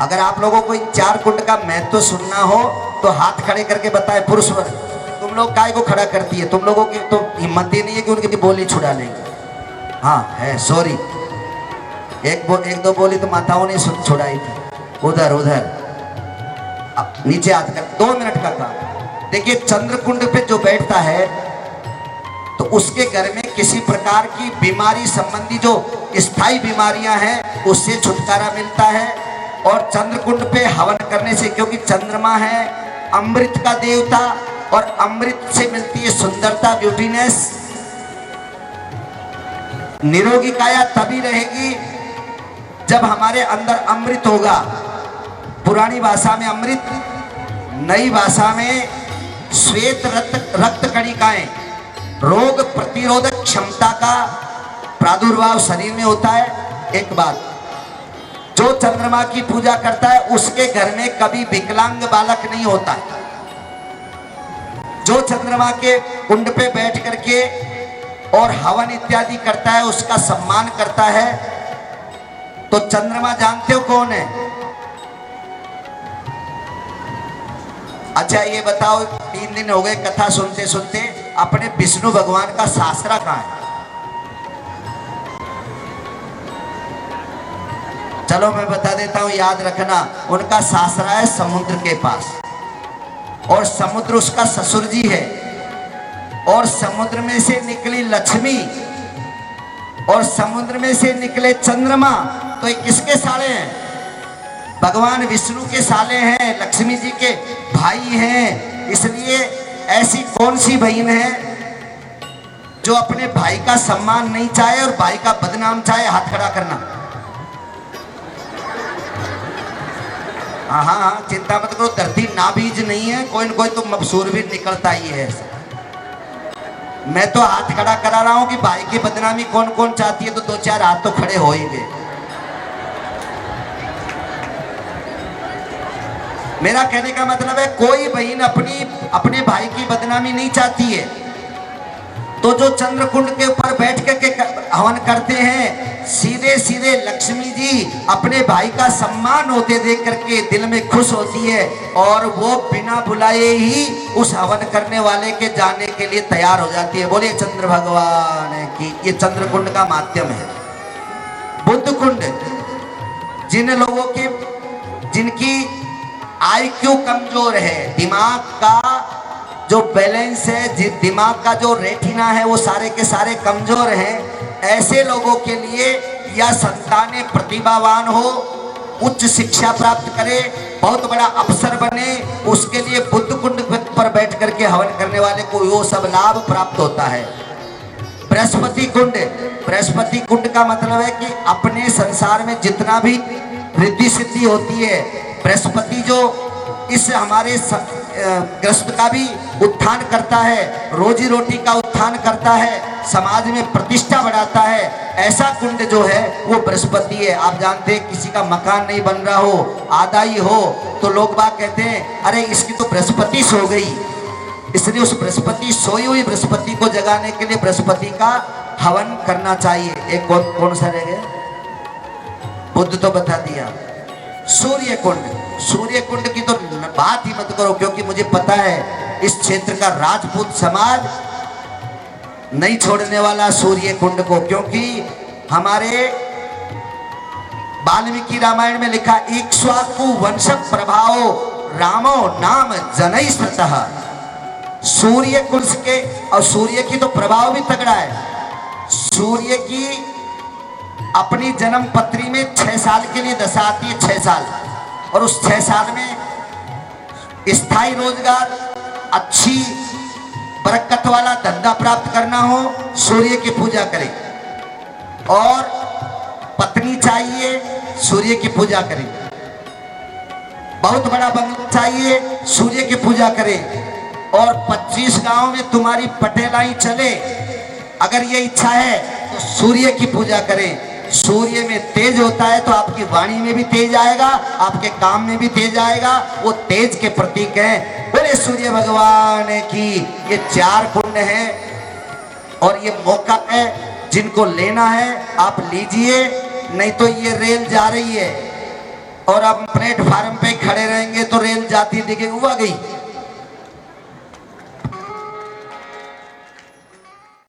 अगर आप लोगों को इन 4 कुंड का महत्व सुनना हो तो हाथ खड़े करके बताए पुरुष वर्ग। तुम लोग काय को खड़ा करती है? तुम लोगों की तो हिम्मत ही नहीं है कि उनकी बोली छुड़ा लेंगे। हाँ है, सॉरी, एक दो बोली तो माताओं ने छुड़ाई थी उधर उधर। नीचे हाथ कर, 2 मिनट का काम। देखिए चंद्रकुंड पे जो बैठता है तो उसके घर में किसी प्रकार की बीमारी संबंधी जो स्थायी बीमारियां हैं उससे छुटकारा मिलता है। और चंद्रकुंड पे हवन करने से, क्योंकि चंद्रमा है अमृत का देवता और अमृत से मिलती है सुंदरता, ब्यूटीनेस। निरोगी काया तभी रहेगी जब हमारे अंदर अमृत होगा। पुरानी भाषा में अमृत, नई भाषा में श्वेत रक्त कणिकाएं, रोग प्रतिरोधक क्षमता का प्रादुर्भाव शरीर में होता है। एक बात, जो चंद्रमा की पूजा करता है उसके घर में कभी विकलांग बालक नहीं होता है। जो चंद्रमा के कुंड पे बैठ करके और हवन इत्यादि करता है, उसका सम्मान करता है, तो चंद्रमा जानते हो कौन है? अच्छा ये बताओ, 3 दिन हो गए कथा सुनते सुनते, अपने विष्णु भगवान का सासरा कहाँ है? चलो मैं बता देता हूं, याद रखना। उनका सासरा है समुद्र के पास, और समुद्र उसका ससुर जी है। और समुद्र में से निकली लक्ष्मी और समुद्र में से निकले चंद्रमा, तो ये किसके साले हैं? भगवान विष्णु के साले हैं, लक्ष्मी जी के भाई हैं। इसलिए ऐसी कौन सी बहन है जो अपने भाई का सम्मान नहीं चाहे और भाई का बदनाम चाहे? हाथ खड़ा करना। हाँ हाँ, चिंता मत करो, धरती नाबीज नहीं है, कोई न कोई तो मबसूर भी निकलता ही है। मैं तो हाथ खड़ा करा रहा हूं कि भाई की बदनामी कौन कौन चाहती है, तो 2-4 हाथ तो खड़े हो ही गए। मेरा कहने का मतलब है कोई बहन अपने भाई की बदनामी नहीं चाहती है, तो जो चंद्रकुंड के ऊपर बैठ के हवन करते हैं, सीधे सीधे लक्ष्मी जी अपने भाई का सम्मान होते देख करके दिल में खुश होती है, और वो बिना बुलाए ही उस हवन करने वाले के जाने के लिए तैयार हो जाती है। बोलिए चंद्र भगवान की। ये चंद्रकुंड का माध्यम है। बुद्ध कुंड, जिन लोगों की जिनकी IQ कमजोर है, दिमाग का जो बैलेंस है, दिमाग का जो रेटिना है वो सारे के सारे कमजोर हैं, ऐसे लोगों के लिए या संतानें प्रतिभावान हो, उच्च शिक्षा प्राप्त करे, बहुत बड़ा अफसर बने, उसके लिए बुद्ध कुंड पर बैठ करके हवन करने वाले को वो सब लाभ प्राप्त होता है। बृहस्पति कुंड, बृहस्पति कुंड का मतलब है कि अपने संसार में जितना भी रिद्धि सिद्धि होती है, बृहस्पति जो इस हमारे ग्रस्त का भी उत्थान करता है, रोजी रोटी का उत्थान करता है, समाज में प्रतिष्ठा बढ़ाता है, ऐसा कुंड जो है वो बृहस्पति है। आप जानते हैं किसी का मकान नहीं बन रहा हो, आधा ही हो, तो लोग बात कहते हैं अरे इसकी तो बृहस्पति सो गई। इसलिए उस बृहस्पति, सोई हुई बृहस्पति को जगाने के लिए बृहस्पति का हवन करना चाहिए। एक कौन सा रह गया? बुद्ध तो बता दिया। सूर्य कुंड, सूर्य कुंड की तो बात ही मत करो, क्योंकि मुझे पता है इस क्षेत्र का राजपूत समाज नहीं छोड़ने वाला सूर्य कुंड को, क्योंकि हमारे वाल्मीकि रामायण में लिखा, इक्ष्वाकु वंश प्रभाव रामो नाम जनई सतः। सूर्य कुंड के, और सूर्य की तो प्रभाव भी तगड़ा है। सूर्य की अपनी जन्म पत्री में 6 साल के लिए दशा आती है, 6 साल, और उस 6 साल में स्थायी रोजगार, अच्छी बरकत वाला धंधा प्राप्त करना हो, सूर्य की पूजा करें। और पत्नी चाहिए, सूर्य की पूजा करें। बहुत बड़ा बंगला चाहिए, सूर्य की पूजा करें। और 25 गांव में तुम्हारी पटेलाई चले, अगर ये इच्छा है तो सूर्य की पूजा करें। सूर्य में तेज होता है तो आपकी वाणी में भी तेज आएगा, आपके काम में भी तेज आएगा, वो तेज के प्रतीक हैं। बोले सूर्य भगवान की। ये 4 कुंड हैं और ये मौका है, जिनको लेना है आप लीजिए, नहीं तो ये रेल जा रही है, और अब प्लेटफार्म पे खड़े रहेंगे तो रेल जाती दिखेगी। वो आ गई।